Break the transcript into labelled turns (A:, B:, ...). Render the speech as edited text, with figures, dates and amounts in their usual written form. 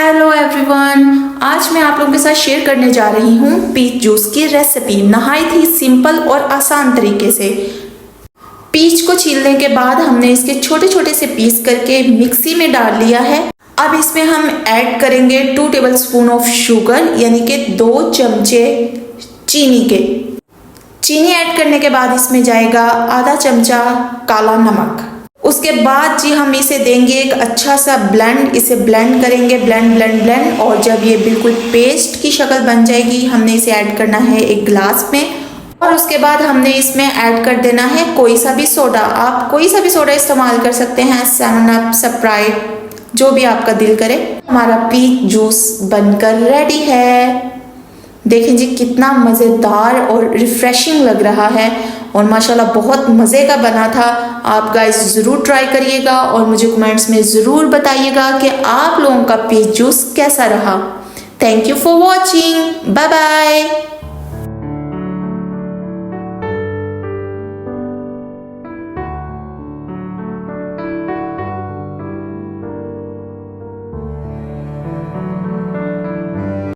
A: Hello everyone, आज मैं आप लोगों के साथ शेयर करने जा रही हूँ पीच जूस की रेसिपी नहायत ही सिंपल और आसान तरीके से। पीच को छीलने के बाद हमने इसके छोटे छोटे से पीस करके मिक्सी में डाल लिया है। अब इसमें हम ऐड करेंगे 2 टेबलस्पून ऑफ शुगर यानी कि 2 चमचे चीनी के। चीनी ऐड करने के बाद इसमें जाएगा आधा चमचा काला नमक। उसके बाद जी हम इसे देंगे एक अच्छा सा ब्लेंड, इसे ब्लेंड करेंगे, ब्लेंड और जब ये बिल्कुल पेस्ट की शक्ल बन जाएगी हमने इसे ऐड करना है एक ग्लास में। और उसके बाद हमने इसमें ऐड कर देना है कोई सा भी सोडा। आप कोई सा भी सोडा इस्तेमाल कर सकते हैं, 7 अप, स्प्राइट, जो भी आपका दिल करे। हमारा पीच जूस बनकर रेडी है। देखें जी कितना मज़ेदार और रिफ्रेशिंग लग रहा है और माशाल्लाह बहुत मज़े का बना था। आप गाइस ज़रूर ट्राई करिएगा और मुझे कमेंट्स में ज़रूर बताइएगा कि आप लोगों का पीच जूस कैसा रहा। Thank you for watching, bye bye.